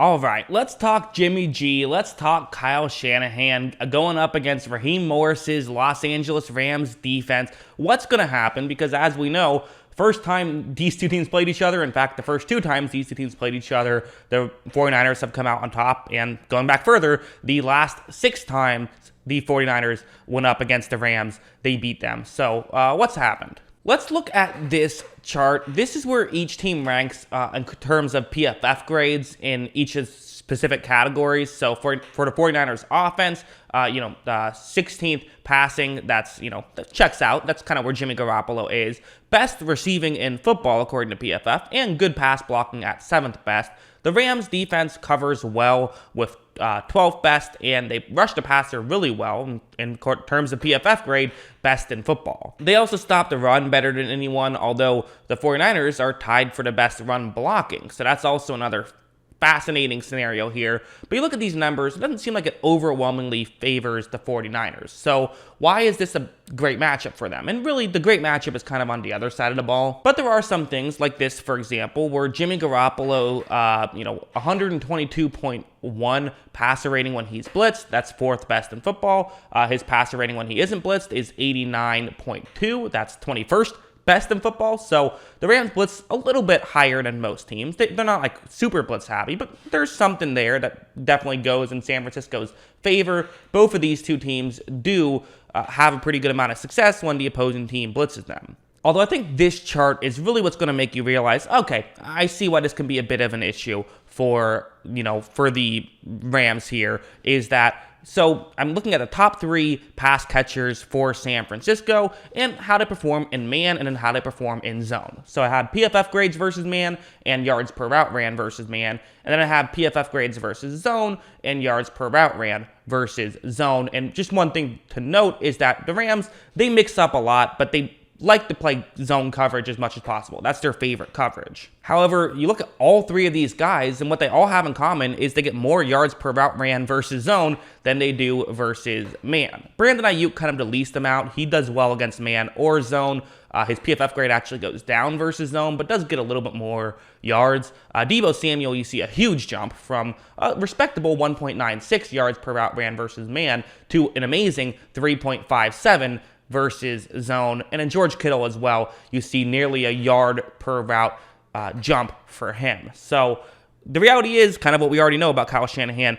All right, let's talk Jimmy G. Let's talk Kyle Shanahan going up against Raheem Morris's Los Angeles Rams defense. What's going to happen? Because as we know, first time these two teams played each other, in fact, the first two times these two teams played each other, the 49ers have come out on top. And going back further, the last 6 times the 49ers went up against the Rams, they beat them. So what's happened? Let's look at this chart. This is where each team ranks in terms of PFF grades in each of specific categories. So for the 49ers offense, 16th passing, that checks out. That's kind of where Jimmy Garoppolo is. Best receiving in football, according to PFF, and good pass blocking at 7th best. The Rams defense covers well with 12th best, and they rush the passer really well in terms of PFF grade, best in football. They also stop the run better than anyone, although the 49ers are tied for the best run blocking. So that's also another fascinating scenario here. But you look at these numbers, it doesn't seem like it overwhelmingly favors the 49ers. So why is this a great matchup for them? And really, the great matchup is kind of on the other side of the ball. But there are some things like this, for example, where Jimmy Garoppolo, 122.1 passer rating when he's blitzed. That's 4th best in football. His passer rating when he isn't blitzed is 89.2. That's 21st best in football. So the Rams blitz a little bit higher than most teams. They're not like super blitz happy, but there's something there that definitely goes in San Francisco's favor. Both of these two teams do have a pretty good amount of success when the opposing team blitzes them. Although I think this chart is really what's going to make you realize, okay, I see why this can be a bit of an issue for the Rams here, is that so I'm looking at the top 3 pass catchers for San Francisco and how they perform in man and then how they perform in zone. So I have PFF grades versus man and yards per route ran versus man. And then I have PFF grades versus zone and yards per route ran versus zone. And just one thing to note is that the Rams, they mix up a lot, but they like to play zone coverage as much as possible. That's their favorite coverage. However, you look at all 3 of these guys, and what they all have in common is they get more yards per route ran versus zone than they do versus man. Brandon Ayuk kind of the least amount. He does well against man or zone. His PFF grade actually goes down versus zone, but does get a little bit more yards. Deebo Samuel, you see a huge jump from a respectable 1.96 yards per route ran versus man to an amazing 3.57 versus zone. And in George Kittle as well, you see nearly a yard per route jump for him. So the reality is kind of what we already know about Kyle Shanahan.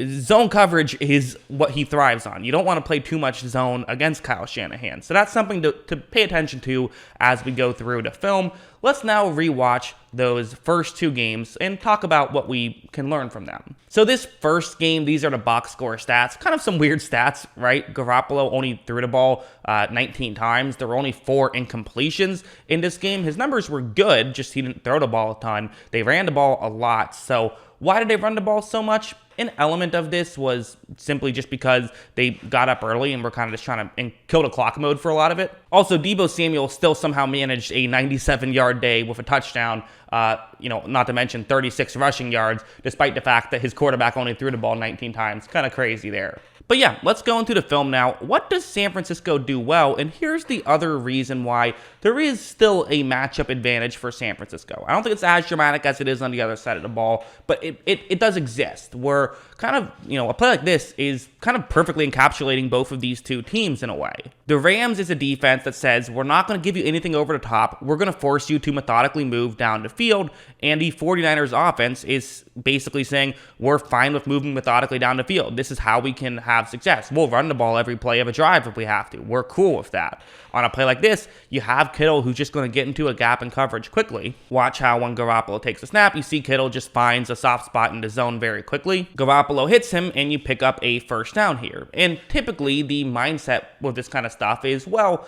Zone coverage is what he thrives on. You don't want to play too much zone against Kyle Shanahan. So that's something to pay attention to as we go through the film. Let's now rewatch those first 2 games and talk about what we can learn from them. So this first game, these are the box score stats. Kind of some weird stats, right? Garoppolo only threw the ball 19 times. There were only 4 incompletions in this game. His numbers were good, just he didn't throw the ball a ton. They ran the ball a lot. So why did they run the ball so much? An element of this was simply just because they got up early and were kind of just trying to kill the clock mode for a lot of it. Also, Deebo Samuel still somehow managed a 97-yard day with a touchdown, not to mention 36 rushing yards, despite the fact that his quarterback only threw the ball 19 times. Kind of crazy there. But yeah, let's go into the film now. What does San Francisco do well? And here's the other reason why there is still a matchup advantage for San Francisco. I don't think it's as dramatic as it is on the other side of the ball, but it does exist, where kind of, a play like this is kind of perfectly encapsulating both of these two teams in a way. The Rams is a defense that says, we're not going to give you anything over the top. We're going to force you to methodically move down the field. And the 49ers offense is basically saying, we're fine with moving methodically down the field. This is how we can have success. We'll run the ball every play of a drive if we have to. We're cool with that. On a play like this, you have Kittle who's just going to get into a gap in coverage quickly. Watch how when Garoppolo takes a snap, you see Kittle just finds a soft spot in the zone very quickly. Garoppolo hits him and you pick up a first down here. And typically the mindset with this kind of stuff is, well,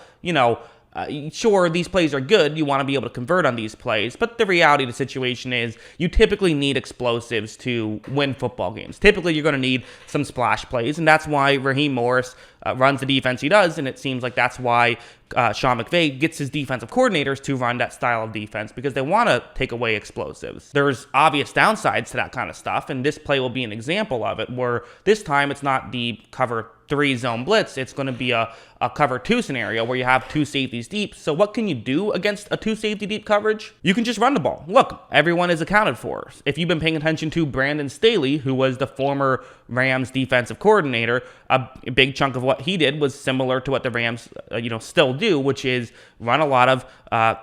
sure, these plays are good. You want to be able to convert on these plays. But the reality of the situation is you typically need explosives to win football games. Typically, you're going to need some splash plays. And that's why Raheem Morris runs the defense he does, and it seems like that's why Sean McVay gets his defensive coordinators to run that style of defense, because they want to take away explosives. There's obvious downsides to that kind of stuff, and this play will be an example of it, where this time it's not the cover 3 zone blitz, it's going to be a cover 2 scenario where you have 2 safeties deep. So what can you do against a 2 safety deep coverage? You can just run the ball. Look, everyone is accounted for. If you've been paying attention to Brandon Staley, who was the former Rams defensive coordinator, a big chunk of what he did was similar to what the Rams still do, which is run a lot of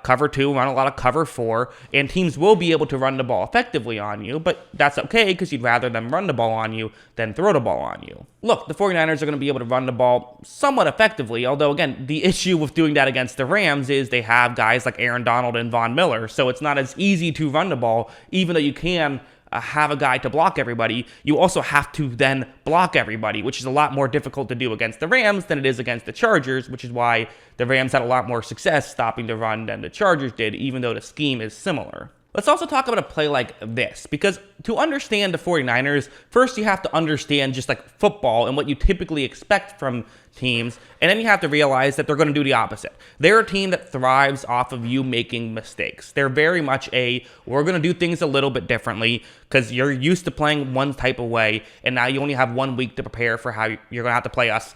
cover 2, run a lot of cover 4, and teams will be able to run the ball effectively on you, but that's okay because you'd rather them run the ball on you than throw the ball on you. Look, the 49ers are going to be able to run the ball somewhat effectively, although, again, the issue with doing that against the Rams is they have guys like Aaron Donald and Von Miller, so it's not as easy to run the ball, even though you can have a guy to block everybody. You also have to then block everybody, which is a lot more difficult to do against the Rams than it is against the Chargers, which is why the Rams had a lot more success stopping the run than the Chargers did, even though the scheme is similar. Let's also talk about a play like this, because to understand the 49ers, first you have to understand just like football and what you typically expect from teams, and then you have to realize that they're going to do the opposite. They're a team that thrives off of you making mistakes. They're very much we're going to do things a little bit differently because you're used to playing one type of way, and now you only have 1 week to prepare for how you're going to have to play us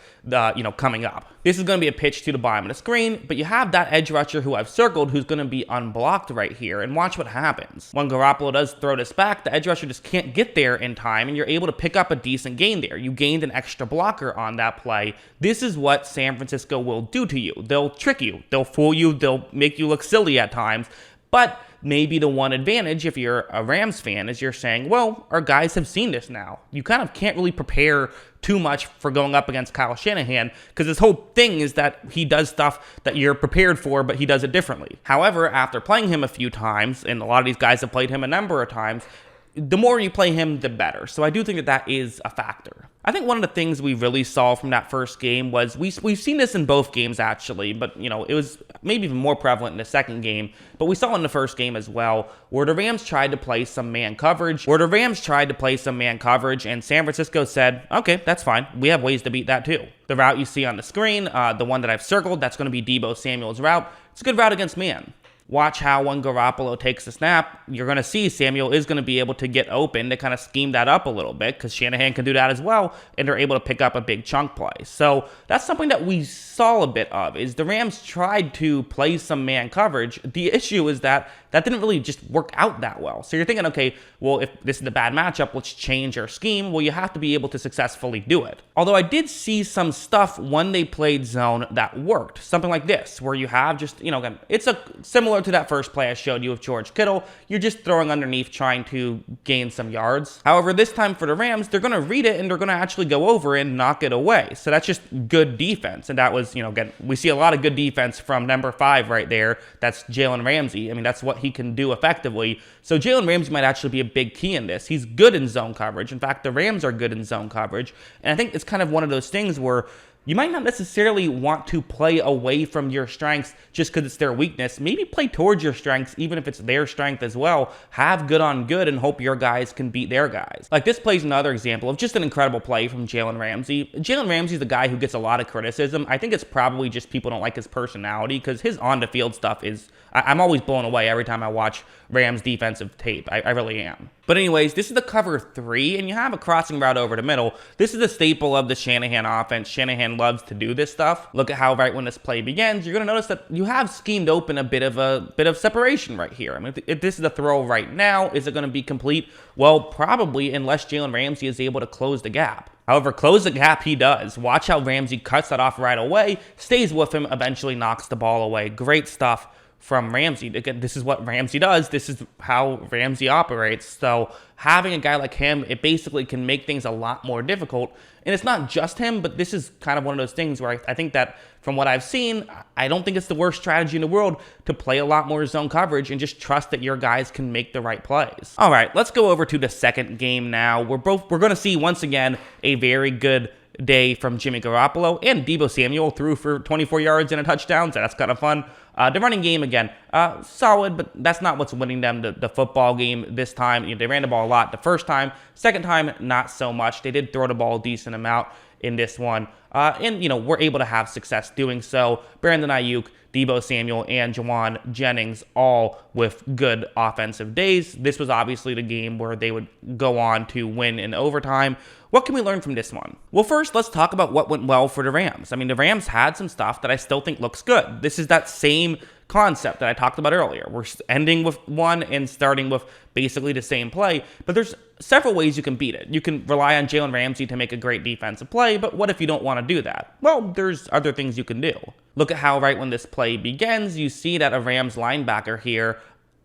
coming up. This is going to be a pitch to the bottom of the screen, but you have that edge rusher who I've circled who's going to be unblocked right here, and watch what happens. When Garoppolo does throw this back, the edge rusher just can't get there in time, and you're able to pick up a decent gain there. You gained an extra blocker on that play. This is what San Francisco will do to you. They'll trick you. They'll fool you. They'll make you look silly at times. But maybe the one advantage, if you're a Rams fan, is you're saying, well, our guys have seen this now. You kind of can't really prepare too much for going up against Kyle Shanahan, because his whole thing is that he does stuff that you're prepared for, but he does it differently. However, after playing him a few times, and a lot of these guys have played him a number of times, the more you play him, the better. So I do think that that is a factor. I think one of the things we really saw from that first game was we've seen this in both games actually, but it was maybe even more prevalent in the second game, but we saw in the first game as well, where the Rams tried to play some man coverage, and San Francisco said, okay, that's fine. We have ways to beat that too. The route you see on the screen, the one that I've circled, that's going to be Deebo Samuel's route. It's a good route against man. Watch how when Garoppolo takes the snap, you're going to see Samuel is going to be able to get open to kind of scheme that up a little bit, because Shanahan can do that as well, and they're able to pick up a big chunk play. So that's something that we saw a bit of, is the Rams tried to play some man coverage. The issue is that didn't really just work out that well. So you're thinking, okay, well, if this is a bad matchup, let's change our scheme. Well, you have to be able to successfully do it. Although I did see some stuff when they played zone that worked. Something like this, where you have just, again, it's similar to that first play I showed you of George Kittle. You're just throwing underneath, trying to gain some yards. However, this time for the Rams, they're going to read it and they're going to actually go over and knock it away. So that's just good defense. And that was, again, we see a lot of good defense from number 5 right there. That's Jalen Ramsey. I mean, that's what he can do effectively. So Jalen Ramsey might actually be a big key in this. He's good in zone coverage. In fact, the Rams are good in zone coverage. And I think it's kind of one of those things where you might not necessarily want to play away from your strengths just because it's their weakness. Maybe play towards your strengths, even if it's their strength as well. Have good on good and hope your guys can beat their guys. Like this play is another example of just an incredible play from Jalen Ramsey. Jalen Ramsey's a guy who gets a lot of criticism. I think it's probably just people don't like his personality, because his on-the-field stuff is, I'm always blown away every time I watch Rams defensive tape. I really am. But anyways, this is the cover 3, and you have a crossing route over the middle. This is a staple of the Shanahan offense. Shanahan loves to do this stuff. Look at how right when this play begins, you're going to notice that you have schemed open a bit of separation right here. I mean, if this is a throw right now, is it going to be complete? Well, probably, unless Jalen Ramsey is able to close the gap. However, close the gap he does. Watch how Ramsey cuts that off right away, stays with him, eventually knocks the ball away. Great stuff from Ramsey. Again, this is what Ramsey does. This is how Ramsey operates. So having a guy like him, it basically can make things a lot more difficult. And it's not just him, but this is kind of one of those things where I think that from what I've seen, I don't think it's the worst strategy in the world to play a lot more zone coverage and just trust that your guys can make the right plays. All right, let's go over to the second game now. We're going to see once again a very good day from Jimmy Garoppolo, and Deebo Samuel threw for 24 yards and a touchdown, so that's kind of fun. The running game, again, solid, but that's not what's winning them the football game this time. They ran the ball a lot the first time. Second time, not so much. They did throw the ball a decent amount. in this one. And, we're able to have success doing so. Brandon Ayuk, Deebo Samuel, and Jawan Jennings all with good offensive days. This was obviously the game where they would go on to win in overtime. What can we learn from this one? Well, first, let's talk about what went well for the Rams. I mean, the Rams had some stuff that I still think looks good. This is that same concept that I talked about earlier. We're ending with one and starting with basically the same play, but there's several ways you can beat it. You can rely on Jalen Ramsey to make a great defensive play, but what if you don't want to do that? Well, there's other things you can do. Look at how right when this play begins, you see that a Rams linebacker here,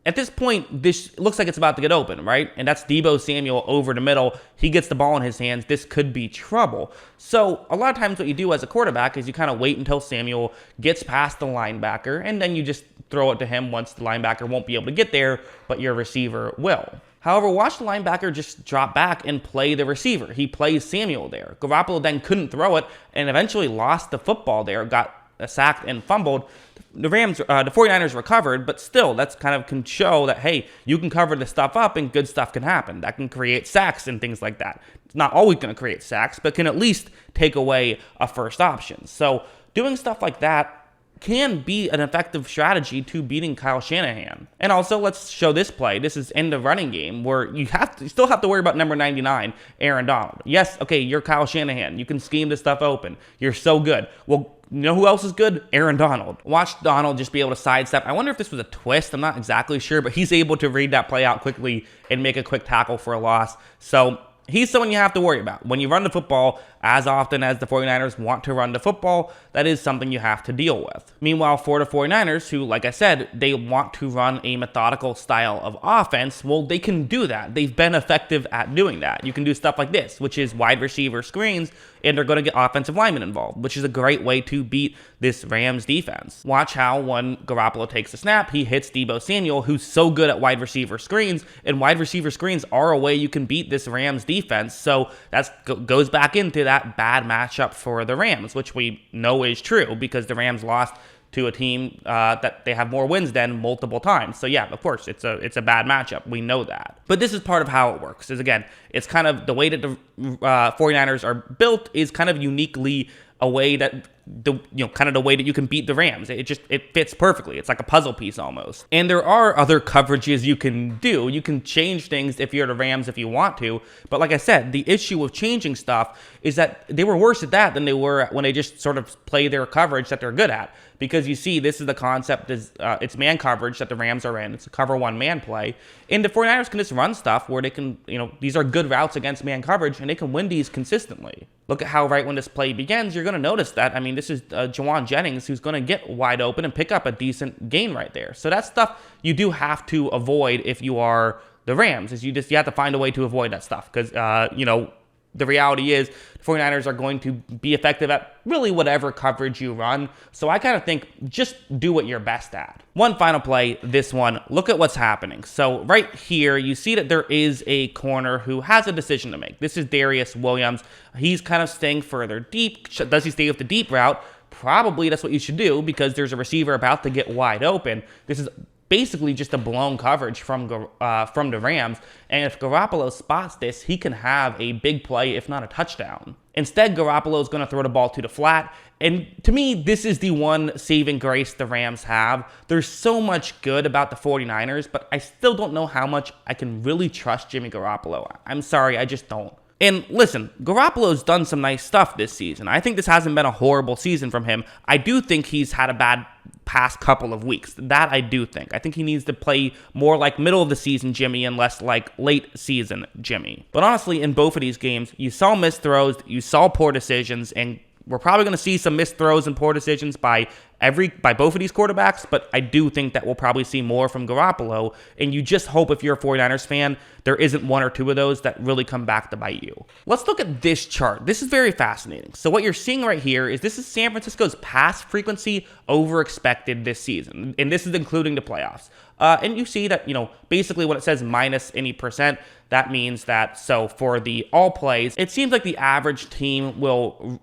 at this point, this looks like it's about to get open, right? And that's Deebo Samuel over the middle. He gets the ball in his hands. This could be trouble. So a lot of times what you do as a quarterback is you kind of wait until Samuel gets past the linebacker, and then you just throw it to him once the linebacker won't be able to get there, but your receiver will. However, watch the linebacker just drop back and play the receiver. He plays Samuel there. Garoppolo then couldn't throw it and eventually lost the football there, got sacked and fumbled. The 49ers recovered, but still, that's kind of can show that, hey, you can cover this stuff up and good stuff can happen. That can create sacks and things like that. It's not always going to create sacks, but can at least take away a first option. So doing stuff like that can be an effective strategy to beating Kyle Shanahan. And also, let's show this play. This is in the running game where you still have to worry about number 99, Aaron Donald. Yes, okay, you're Kyle Shanahan. You can scheme this stuff open. You're so good. Well, you know who else is good? Aaron Donald. Watch Donald just be able to sidestep. I wonder if this was a twist. I'm not exactly sure, but he's able to read that play out quickly and make a quick tackle for a loss. So he's someone you have to worry about. When you run the football, as often as the 49ers want to run the football, that is something you have to deal with. Meanwhile, for the 49ers, who, like I said, they want to run a methodical style of offense, well, they can do that. They've been effective at doing that. You can do stuff like this, which is wide receiver screens, and they're going to get offensive linemen involved, which is a great way to beat this Rams defense. Watch how when Garoppolo takes a snap, he hits Deebo Samuel, who's so good at wide receiver screens, and wide receiver screens are a way you can beat this Rams defense. So that goes back into that bad matchup for the Rams, which we know is true because the Rams lost to a team that they have more wins than multiple times. So yeah, of course, it's a bad matchup. We know that. But this is part of how it works. Is again, it's kind of the way that the 49ers are built is kind of uniquely a way that kind of the way that you can beat the Rams. It fits perfectly. It's like a puzzle piece almost. And there are other coverages you can do. You can change things if you're the Rams if you want to. But like I said, the issue with changing stuff is that they were worse at that than they were when they just sort of play their coverage that they're good at. Because you see, this is the concept is it's man coverage that the Rams are in. It's a cover one man play. And the 49ers can just run stuff where they can, these are good routes against man coverage and they can win these consistently. Look at how right when this play begins, you're going to notice that. I mean, this is Jawan Jennings who's going to get wide open and pick up a decent gain right there. So that's stuff you do have to avoid if you are the Rams. Is you have to find a way to avoid that stuff because, the reality is the 49ers are going to be effective at really whatever coverage you run. So I kind of think just do what you're best at. One final play, this one, look at what's happening. So right here, you see that there is a corner who has a decision to make. This is Darius Williams. He's kind of staying further deep. Does he stay with the deep route? Probably that's what you should do because there's a receiver about to get wide open. This is basically just a blown coverage from the Rams. And if Garoppolo spots this, he can have a big play, if not a touchdown. Instead, Garoppolo is going to throw the ball to the flat. And to me, this is the one saving grace the Rams have. There's so much good about the 49ers, but I still don't know how much I can really trust Jimmy Garoppolo. I'm sorry, I just don't. And listen, Garoppolo's done some nice stuff this season. I think this hasn't been a horrible season from him. I do think he's had a bad past couple of weeks. That I do think. I think he needs to play more like middle of the season Jimmy and less like late season Jimmy. But honestly, in both of these games, you saw missed throws, you saw poor decisions, and we're probably going to see some missed throws and poor decisions by both of these quarterbacks, but I do think that we'll probably see more from Garoppolo, and you just hope if you're a 49ers fan, there isn't one or two of those that really come back to bite you. Let's look at this chart. This is very fascinating. So what you're seeing right here is this is San Francisco's pass frequency over expected this season, and this is including the playoffs. And you see that, basically when it says minus any percent, that means that, so for the all plays, it seems like the average team will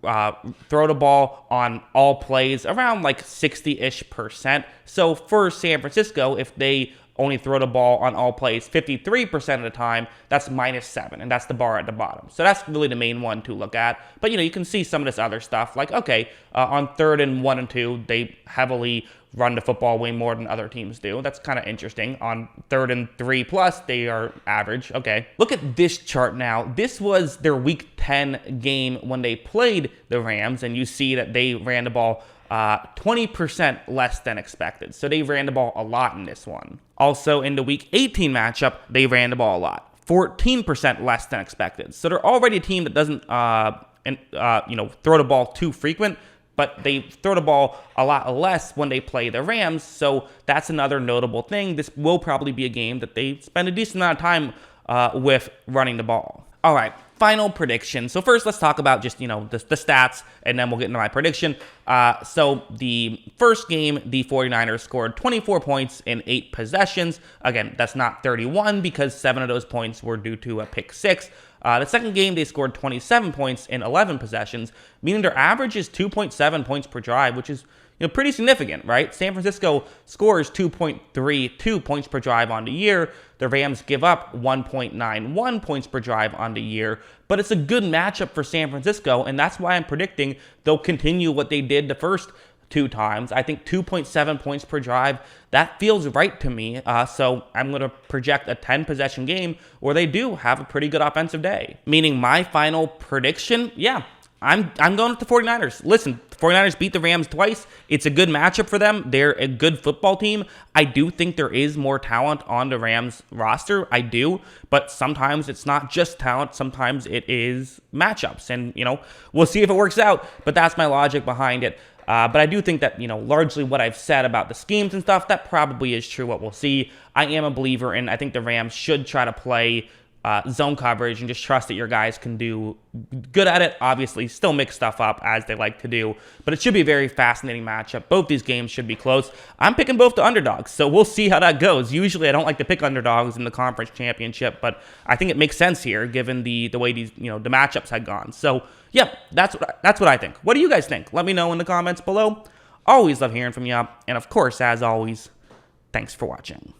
throw the ball on all plays around like 60-ish%. So for San Francisco, if they only throw the ball on all plays 53% of the time, that's -7, and that's the bar at the bottom. So that's really the main one to look at. But, you can see some of this other stuff, like, okay, on 3rd and 1 and 2, they heavily run the football way more than other teams do. That's kind of interesting. On 3rd and 3+, they are average. Okay. Look at this chart now. This was their Week 10 game when they played the Rams, and you see that they ran the ball 20% less than expected. So they ran the ball a lot in this one. Also, in the Week 18 matchup, they ran the ball a lot. 14% less than expected. So they're already a team that doesn't, throw the ball too frequent, but they throw the ball a lot less when they play the Rams. So that's another notable thing. This will probably be a game that they spend a decent amount of time with running the ball. All right, final prediction. So first, let's talk about just, the stats, and then we'll get into my prediction. So the first game, the 49ers scored 24 points in 8 possessions. Again, that's not 31 because 7 of those points were due to a pick 6. The second game, they scored 27 points in 11 possessions, meaning their average is 2.7 points per drive, which is pretty significant, right? San Francisco scores 2.32 points per drive on the year. The Rams give up 1.91 points per drive on the year, but it's a good matchup for San Francisco, and that's why I'm predicting they'll continue what they did the first 2 times. I think 2.7 points per drive, that feels right to me. So I'm going to project a 10-possession game where they do have a pretty good offensive day. Meaning my final prediction, I'm going with the 49ers. Listen, the 49ers beat the Rams twice. It's a good matchup for them. They're a good football team. I do think there is more talent on the Rams roster. I do. But sometimes it's not just talent. Sometimes it is matchups. And, we'll see if it works out. But that's my logic behind it. But I do think that, largely what I've said about the schemes and stuff, that probably is true. What we'll see. I am a believer in, I think the Rams should try to play zone coverage and just trust that your guys can do good at it. Obviously, still mix stuff up as they like to do, but it should be a very fascinating matchup. Both these games should be close. I'm picking both the underdogs, so we'll see how that goes. Usually, I don't like to pick underdogs in the conference championship, but I think it makes sense here given the way these the matchups had gone. So, yeah, that's what I think. What do you guys think? Let me know in the comments below. Always love hearing from you, and of course, as always, thanks for watching.